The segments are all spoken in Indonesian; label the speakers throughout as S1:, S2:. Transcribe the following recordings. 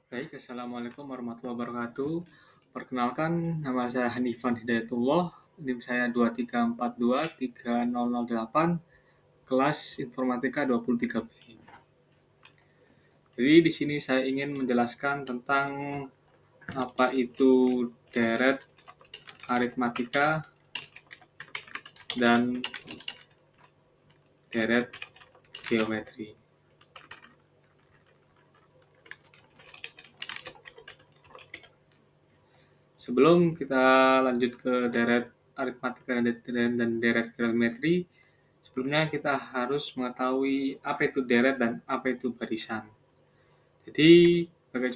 S1: Baik, Assalamualaikum warahmatullahi wabarakatuh. Perkenalkan, nama saya Hanifan Hidayatullah, NIM saya 23423008, kelas Informatika 23B. Jadi di sini saya ingin menjelaskan tentang apa itu deret aritmatika dan deret geometri. Sebelum kita lanjut ke deret aritmatika dan deret geometri, sebelumnya kita harus mengetahui apa itu deret dan apa itu barisan. Jadi, sebagai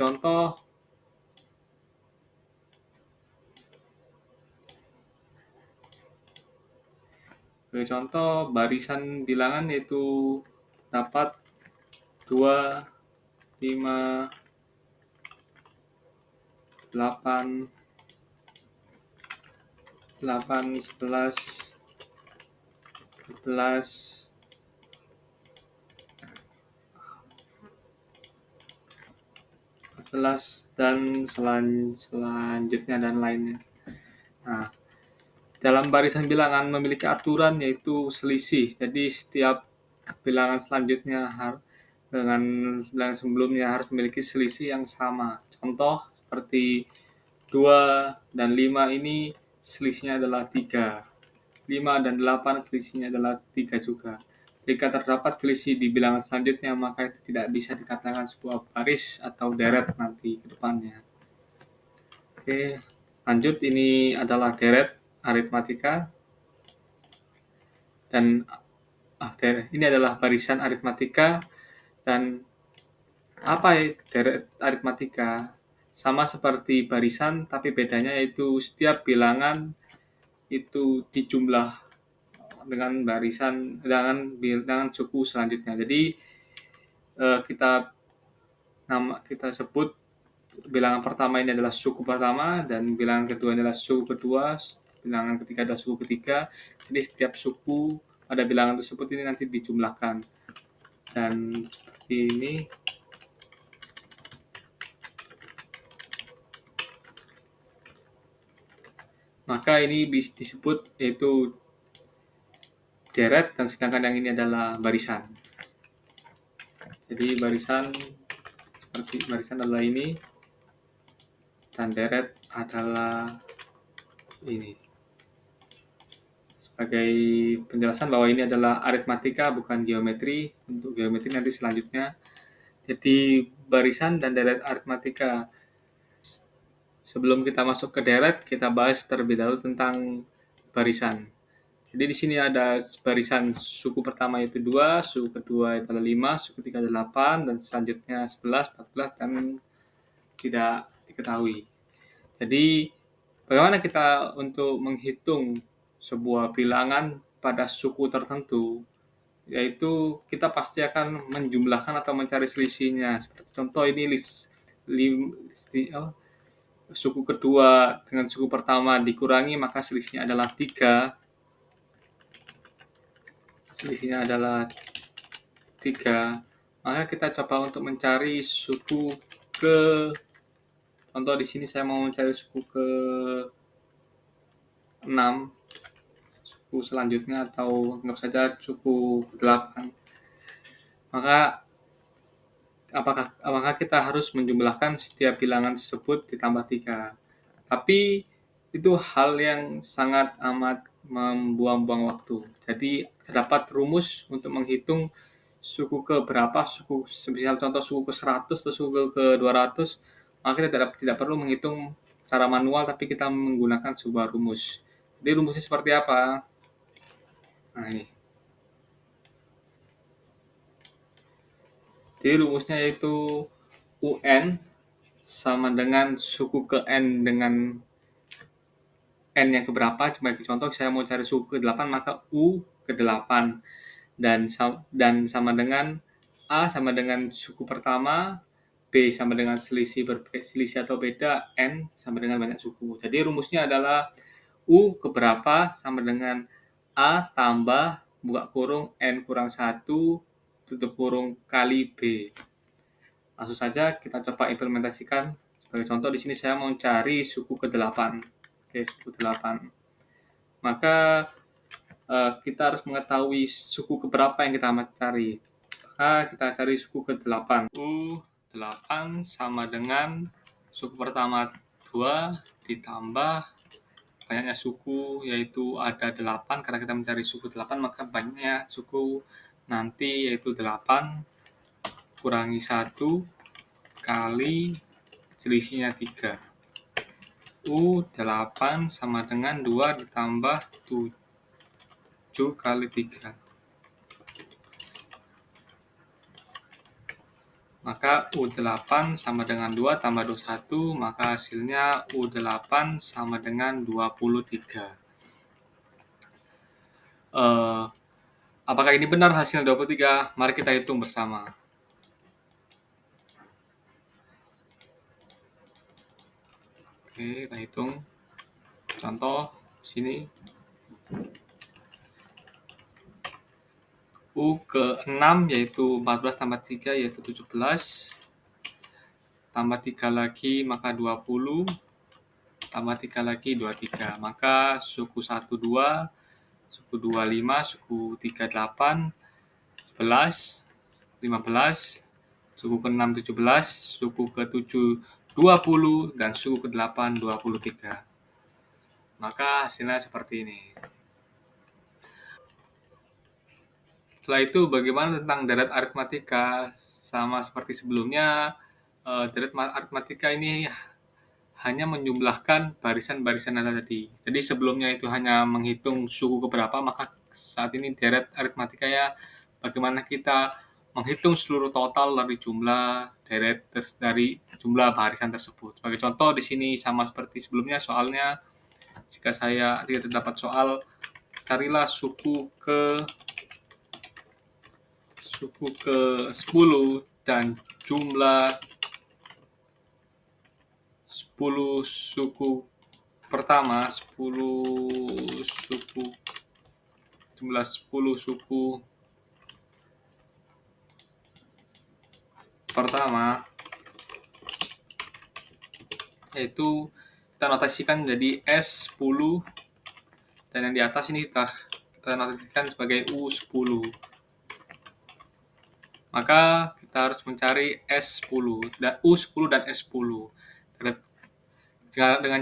S1: contoh barisan bilangan yaitu dapat 2, 5, 8, 8, 11, 12, 14, dan selanjutnya dan lainnya. Nah, dalam barisan bilangan memiliki aturan yaitu selisih. Jadi setiap bilangan selanjutnya dengan bilangan sebelumnya harus memiliki selisih yang sama. Contoh seperti 2 dan 5 ini selisihnya adalah 3. 5 dan 8 selisihnya adalah 3 juga. Jika terdapat selisih di bilangan selanjutnya, maka itu tidak bisa dikatakan sebuah baris atau deret nanti ke depannya. Oke, lanjut, ini adalah deret aritmatika dan ini adalah barisan aritmatika. Dan apa deret aritmatika? Sama seperti barisan, tapi bedanya yaitu setiap bilangan itu dijumlah dengan dengan suku selanjutnya. Jadi kita sebut bilangan pertama ini adalah suku pertama, dan bilangan kedua adalah suku kedua, bilangan ketiga adalah suku ketiga. Jadi setiap suku pada bilangan tersebut ini nanti dijumlahkan. Dan seperti ini. Maka ini disebut yaitu deret, dan sedangkan yang ini adalah barisan. Jadi barisan adalah ini, dan deret adalah ini. Sebagai penjelasan bahwa ini adalah aritmatika bukan geometri. Untuk geometri nanti selanjutnya. Jadi barisan dan deret aritmatika. Sebelum kita masuk ke deret, kita bahas terlebih dahulu tentang barisan. Jadi di sini ada barisan suku pertama yaitu 2, suku kedua adalah 5, suku ketiga adalah 8, dan selanjutnya 11, 14, dan tidak diketahui. Jadi bagaimana kita untuk menghitung sebuah bilangan pada suku tertentu? Yaitu kita pasti akan menjumlahkan atau mencari selisihnya. Seperti contoh ini suku kedua dengan suku pertama dikurangi, maka selisihnya adalah 3. Maka kita coba untuk mencari suku contoh di sini saya mau mencari suku ke 6, suku selanjutnya, atau anggap saja suku ke 8. Maka apakah kita harus menjumlahkan setiap bilangan tersebut ditambah 3? Tapi itu hal yang sangat amat membuang-buang waktu. Jadi terdapat rumus untuk menghitung suku ke berapa, misal contoh suku ke 100 atau suku ke 200, maka kita tidak perlu menghitung secara manual, tapi kita menggunakan sebuah rumus. Jadi rumusnya seperti apa? Nah, ini. Jadi rumusnya yaitu UN sama dengan suku ke N dengan N yang keberapa. Sebagai contoh, saya mau cari suku ke 8, maka U ke 8. Dan sama dengan A sama dengan suku pertama, B sama dengan selisih atau beda, N sama dengan banyak suku. Jadi rumusnya adalah U keberapa sama dengan A tambah buka kurung N kurang 1 tutup kurung kali B. Langsung saja kita coba implementasikan. Sebagai contoh di sini saya mau cari suku ke-8. Oke, suku 8. Maka kita harus mengetahui suku keberapa yang kita cari. Maka kita cari suku ke-8. U8 sama dengan suku pertama 2 ditambah banyaknya suku, yaitu ada 8. Karena kita mencari suku 8, maka banyaknya suku nanti yaitu 8 kurangi 1 kali selisihnya 3. U8 sama dengan 2 ditambah 7 kali 3. Maka U8 sama dengan 2 tambah 21, maka hasilnya U8 sama dengan 23. Apakah ini benar hasil 23? Mari kita hitung bersama. Oke, kita hitung. Contoh sini. U ke-6 yaitu 14 tambah 3 yaitu 17. Tambah 3 lagi maka 20. Tambah 3 lagi 23. Maka suku 12, suku 25, suku 38, 11, 15, suku ke-6 17, suku ke-7 20, dan suku ke-8 23. Maka hasilnya seperti ini. Setelah itu bagaimana tentang deret aritmatika? Sama seperti sebelumnya, deret aritmatika ini hanya menjumlahkan barisan-barisan yang tadi. Jadi sebelumnya itu hanya menghitung suku keberapa, maka saat ini deret aritmatika ya bagaimana kita menghitung seluruh total dari jumlah deret dari jumlah barisan tersebut. Sebagai contoh di sini sama seperti sebelumnya soalnya, jika saya tidak terdapat soal, carilah suku ke-10 dan jumlah 10 suku pertama, jumlah 10 suku pertama yaitu kita notasikan menjadi S10, dan yang di atas ini kita notasikan sebagai U10. Maka kita harus mencari S10 dan U10 dan S10. Dengan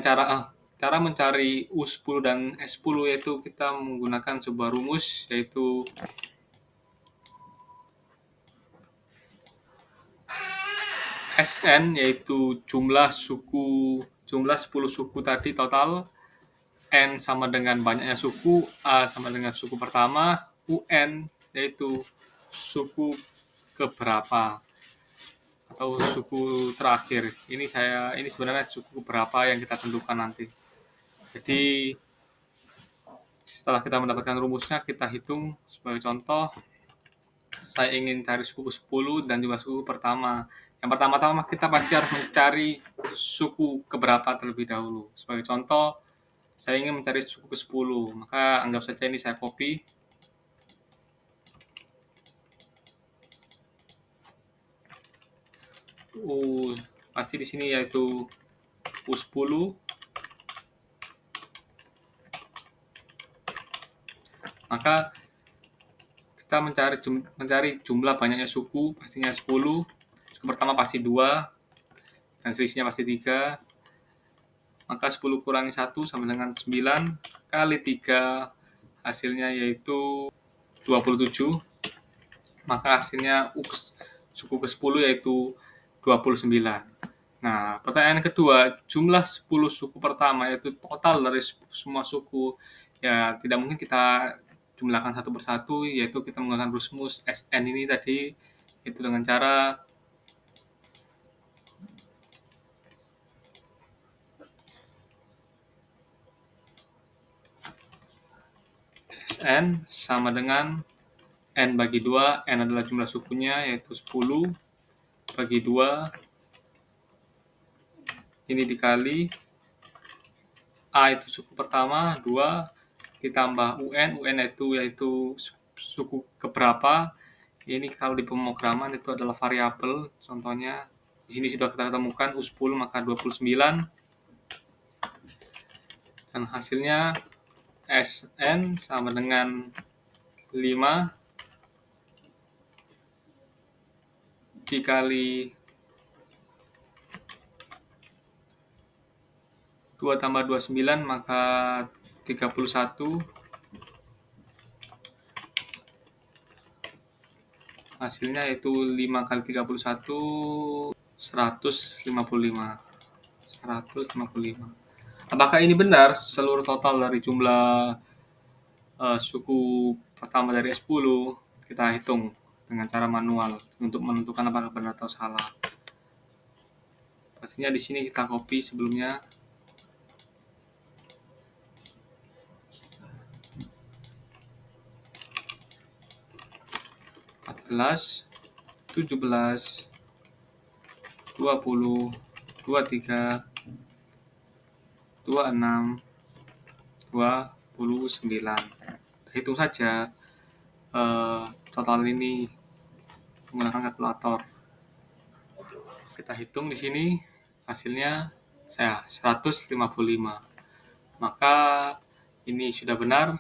S1: cara mencari U10 dan S10 yaitu kita menggunakan sebuah rumus, yaitu SN, yaitu jumlah 10 suku tadi total, N sama dengan banyaknya suku, A sama dengan suku pertama, UN yaitu suku keberapa atau suku terakhir. Ini sebenarnya suku keberapa yang kita tentukan nanti. Jadi setelah kita mendapatkan rumusnya, kita hitung. Sebagai contoh, saya ingin cari suku 10 dan jumlah suku pertama. Yang pertama-tama kita pasti harus mencari suku keberapa terlebih dahulu. Sebagai contoh, saya ingin mencari suku ke-10, maka anggap saja ini saya copy. Pasti di sini yaitu U10. Maka kita mencari jumlah banyaknya suku, pastinya 10. Suku pertama pasti 2, dan selisihnya pasti 3. Maka 10 kurangi 1 sama dengan 9, kali 3 hasilnya yaitu 27. Maka hasilnya suku ke-10 yaitu 29. Nah, pertanyaan kedua, jumlah 10 suku pertama yaitu total dari semua suku. Ya, tidak mungkin kita jumlahkan satu persatu, yaitu kita menggunakan rumus SN ini tadi, itu dengan cara SN sama dengan N bagi 2, N adalah jumlah sukunya yaitu 10 bagi 2, ini dikali A itu suku pertama, 2 ditambah UN, UN yaitu suku keberapa, Ini kalau di pemrograman itu adalah variabel, contohnya di sini sudah kita temukan U10 maka 29 dan hasilnya Sn sama dengan 5 dikali 2 tambah 29 maka 31, hasilnya yaitu 5 kali 31 155. Apakah ini benar seluruh total dari jumlah suku pertama dari S10? Kita hitung dengan cara manual untuk menentukan apakah benar atau salah. Pastinya di sini kita copy sebelumnya. (14), (17), (20), (23), (26), (29). Hitung saja total ini menggunakan kalkulator. Kita hitung di sini hasilnya 155. Maka ini sudah benar.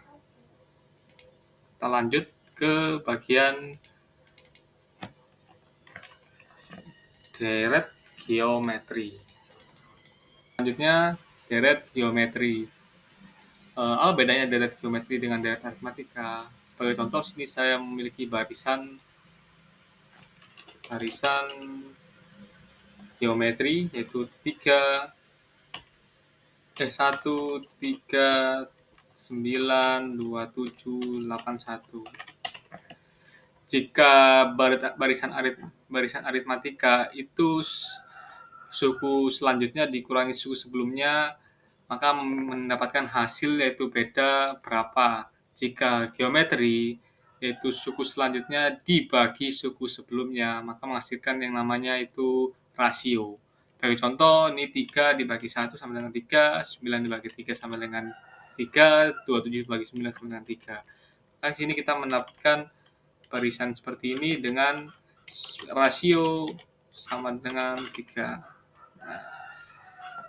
S1: Kita lanjut ke bagian deret geometri. Selanjutnya deret geometri. Apa bedanya deret geometri dengan deret aritmatika? Sebagai contoh, sini saya memiliki barisan geometri yaitu 1, 3, 9, 27, 81. Jika barisan aritmatika itu suku selanjutnya dikurangi suku sebelumnya, maka mendapatkan hasil yaitu beda berapa. Jika geometri, yaitu suku selanjutnya dibagi suku sebelumnya, maka menghasilkan yang namanya itu rasio. Sebagai contoh, ini 3 dibagi 1 sama dengan 3, 9 dibagi 3 sama dengan 3, 27 dibagi 9 sama dengan 3. Nah, di sini kita mendapatkan barisan seperti ini dengan rasio sama dengan 3. Nah,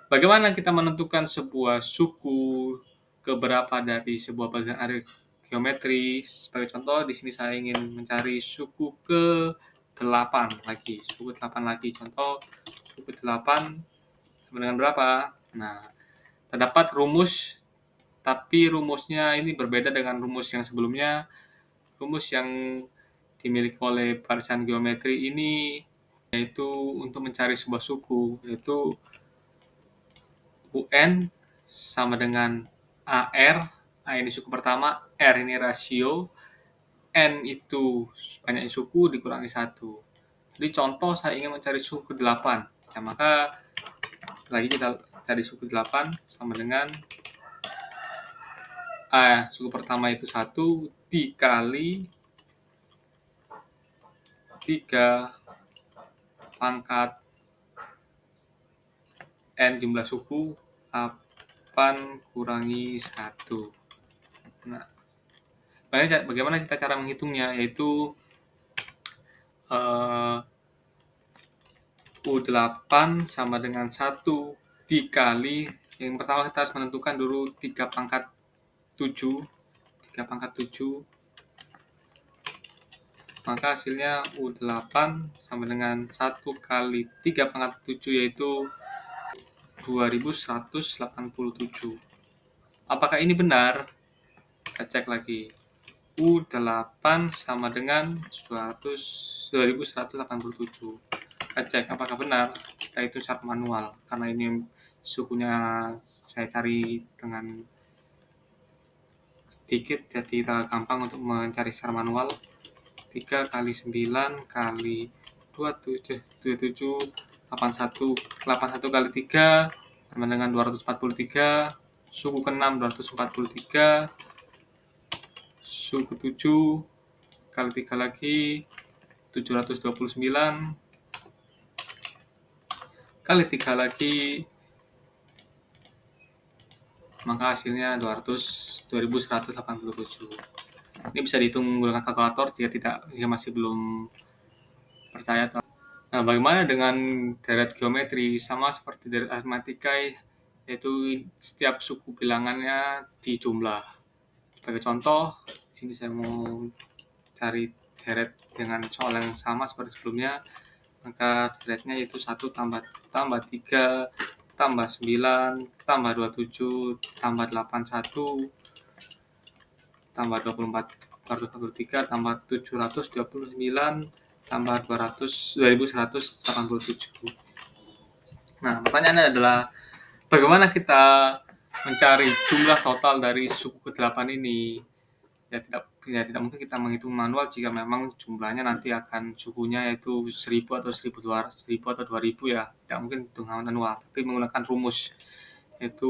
S1: bagaimana kita menentukan sebuah suku keberapa dari sebuah bagian geometri? Sebagai contoh, di sini saya ingin mencari suku ke-8 lagi. Contoh, suku ke-8 sama dengan berapa? Nah, terdapat rumus, tapi rumusnya ini berbeda dengan rumus yang sebelumnya. Rumus yang dimiliki oleh barisan geometri ini yaitu untuk mencari sebuah suku, yaitu UN sama dengan AR. A ini suku pertama, R ini rasio, N itu banyaknya suku dikurangi 1. Jadi contoh saya ingin mencari suku ke-8. Ya, maka lagi kita cari suku 8 sama dengan suku pertama itu 1 dikali 3 pangkat N jumlah suku 8 kurangi 1. Nah, bagaimana kita cara menghitungnya? Yaitu U8 sama dengan 1 dikali, yang pertama kita harus menentukan dulu 3 pangkat 7. Maka hasilnya U8 sama dengan 1 kali 3 pangkat 7 yaitu 2187. Apakah ini benar? Kita cek lagi. U8 sama dengan 2187. Kita cek apakah benar. Kita itu secara manual karena ini sukunya saya cari dengan sedikit, jadi kita gampang untuk mencari secara manual. 3 kali 9 kali 27, 81 kali 3 sama dengan 243, suku ke-6 243, suku 7 kali 3 lagi 729, kali 3 lagi, maka hasilnya 2187. Ini bisa dihitung menggunakan kalkulator jika masih belum percaya. Nah, bagaimana dengan deret geometri? Sama seperti deret aritmatika, yaitu setiap suku bilangannya dijumlah. Sebagai contoh, di sini saya mau cari deret dengan soal yang sama seperti sebelumnya, maka deretnya yaitu 1 tambah 3 tambah 9 tambah 27 tambah 81 tambah 24 243 tambah 729 tambah 2187. Nah, pertanyaannya adalah bagaimana kita mencari jumlah total dari suku ke-8 ini? Ya tidak mungkin kita menghitung manual jika memang jumlahnya nanti akan sukunya yaitu 1000 atau 1200, 1000 atau 2000 ya. Tidak mungkin hitung manual, tapi menggunakan rumus, yaitu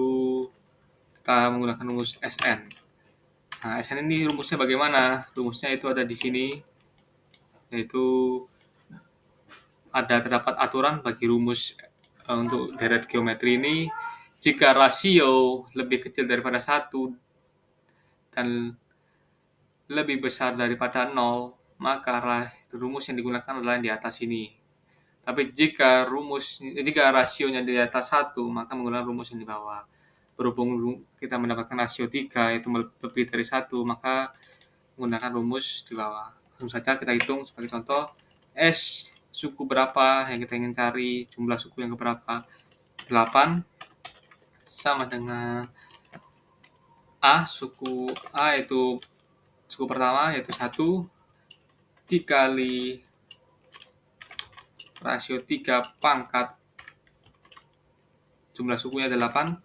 S1: kita menggunakan rumus SN. Nah, SN ini rumusnya bagaimana? Rumusnya itu ada di sini, yaitu terdapat aturan bagi rumus untuk deret geometri ini. Jika rasio lebih kecil daripada 1 dan lebih besar daripada 0, maka rumus yang digunakan adalah yang di atas ini. Tapi jika rasionya di atas 1, maka menggunakan rumus yang di bawah. Berhubung kita mendapatkan rasio 3, yaitu lebih dari 1, maka menggunakan rumus di bawah. Langsung saja kita hitung sebagai contoh, S suku berapa yang kita ingin cari, jumlah suku yang keberapa, 8, sama dengan A, suku A yaitu suku pertama yaitu 1, dikali rasio 3 pangkat jumlah sukunya 8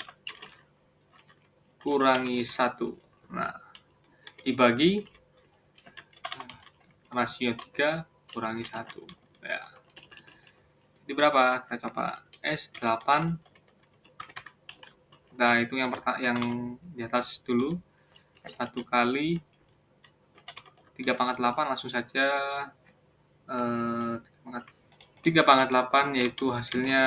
S1: kurangi 1. Nah, dibagi rasio 3 kurangi 1. Ya. Jadi berapa? Kita coba. S 8. Nah, itu yang di atas dulu. 1 kali 3 pangkat 8 langsung saja 3 pangkat 8 yaitu hasilnya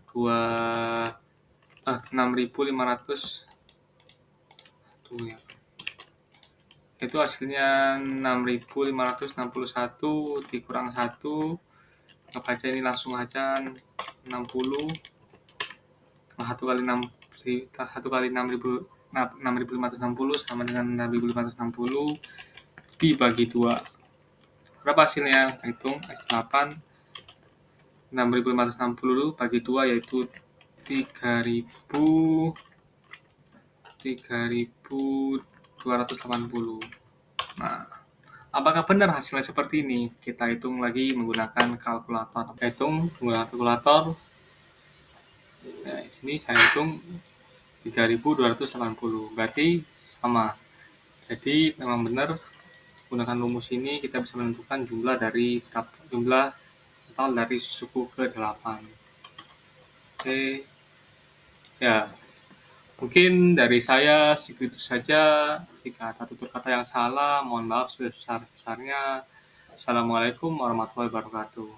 S1: 6.500. Ya. Itu hasilnya 6.561 dikurang 1. Anggap aja ini langsung aja 60. 1 kali 6.560 sama dengan 6.560 dibagi 2. Berapa hasilnya? Kita hitung S8 6.560 bagi 2 yaitu 3.280. Nah, apakah benar hasilnya seperti ini? Kita hitung lagi menggunakan kalkulator. Kita hitung menggunakan kalkulator. Nah, di sini saya hitung 3.280. Berarti sama. Jadi memang benar menggunakan rumus ini kita bisa menentukan jumlah total dari suku ke-8. Oke. Ya. Mungkin dari saya segitu saja. Jika ada tutur kata yang salah, mohon maaf sebesar-besarnya. Assalamualaikum warahmatullahi wabarakatuh.